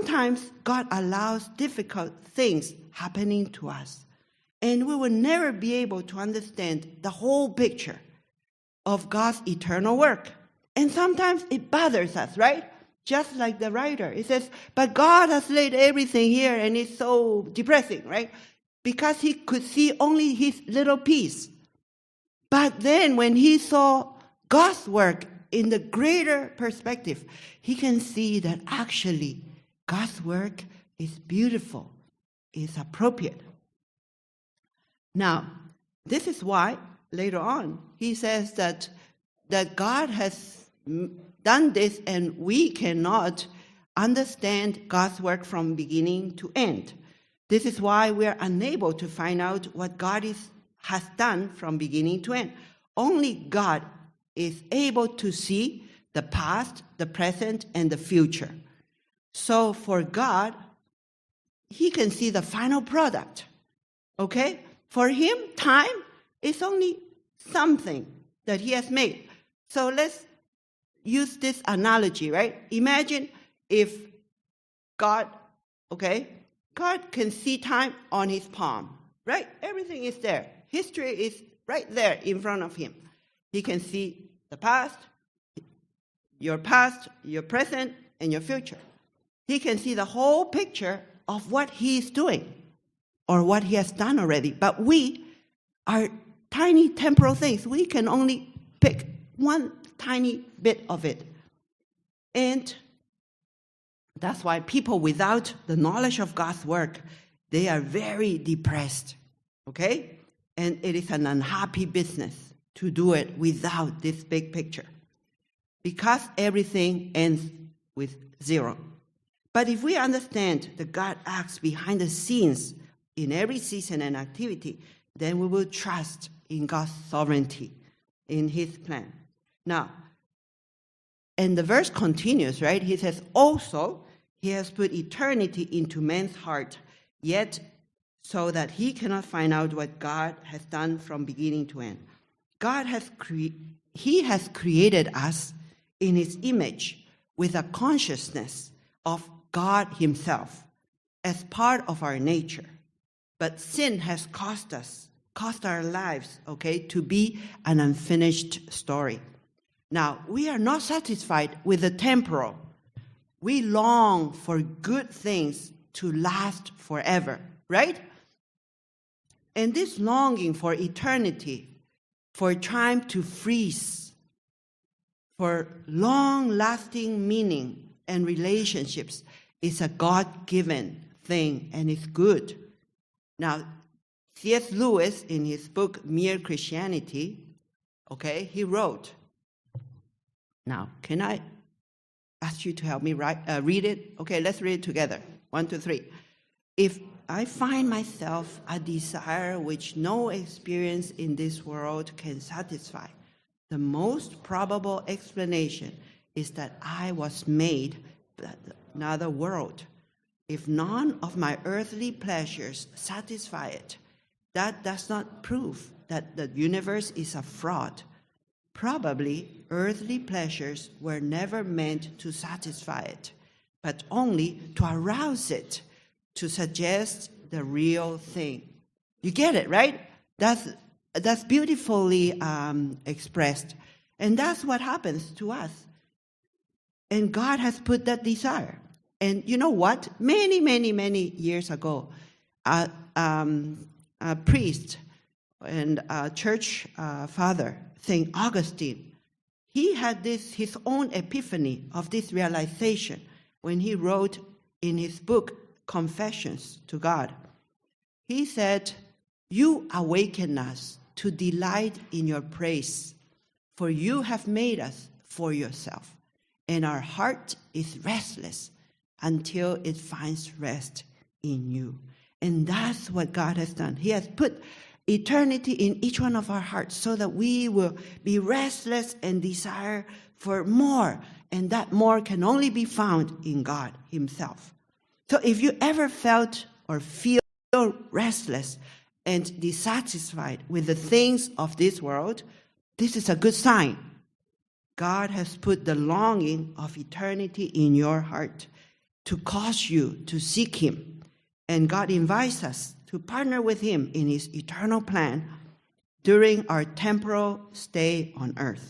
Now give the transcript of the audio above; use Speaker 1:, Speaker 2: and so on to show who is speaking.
Speaker 1: sometimes God allows difficult things happening to us, and we will never be able to understand the whole picture of God's eternal work. And sometimes it bothers us, right? Just like the writer. He says, but God has laid everything here, and it's so depressing, right? Because he could see only his little piece. But then when he saw God's work in the greater perspective, he can see that actually God's work is beautiful, is appropriate. Now, this is why later on he says that God has done this and we cannot understand God's work from beginning to end. This is why we are unable to find out what God has done from beginning to end. Only God is able to see the past, the present, and the future. So for God, he can see the final product. Okay? For him, time is only something that he has made. So let's use this analogy, right? Imagine if God can see time on his palm, right? Everything is there. History is right there in front of him. He can see the past, your present, and your future. He can see the whole picture of what he is doing or what he has done already. But we are tiny temporal things. We can only pick one tiny bit of it. And that's why people without the knowledge of God's work, they are very depressed, okay? And it is an unhappy business to do it without this big picture, because everything ends with zero. But if we understand that God acts behind the scenes in every season and activity, then we will trust in God's sovereignty, in his plan. Now, and the verse continues, right? He says, also, he has put eternity into man's heart, yet so that he cannot find out what God has done from beginning to end. He has created us in his image with a consciousness of God himself as part of our nature. But sin has cost our lives, okay, to be an unfinished story. Now, we are not satisfied with the temporal. We long for good things to last forever, right? And this longing for eternity, for time to freeze, for long-lasting meaning and relationships is a God-given thing, and it's good. Now, C.S. Lewis, in his book, Mere Christianity, okay, he wrote, now, can I ask you to help me read it? Okay, let's read it together. 1, 2, 3. If I find myself a desire which no experience in this world can satisfy, the most probable explanation is that I was made another world. If none of my earthly pleasures satisfy it, that does not prove that the universe is a fraud. Probably earthly pleasures were never meant to satisfy it, but only to arouse it, to suggest the real thing. You get it, right? That's beautifully expressed. And that's what happens to us. And God has put that desire. And you know what? Many, many, many years ago, a priest and a church father, St. Augustine, he had his own epiphany of this realization when he wrote in his book, Confessions to God. He said, "You awaken us to delight in your praise, for you have made us for yourself, and our heart is restless until it finds rest in you." And that's what God has done. He has put eternity in each one of our hearts so that we will be restless and desire for more. And that more can only be found in God himself. So if you ever felt or feel restless and dissatisfied with the things of this world, this is a good sign. God has put the longing of eternity in your heart to cause you to seek him. And God invites us to partner with him in his eternal plan during our temporal stay on earth.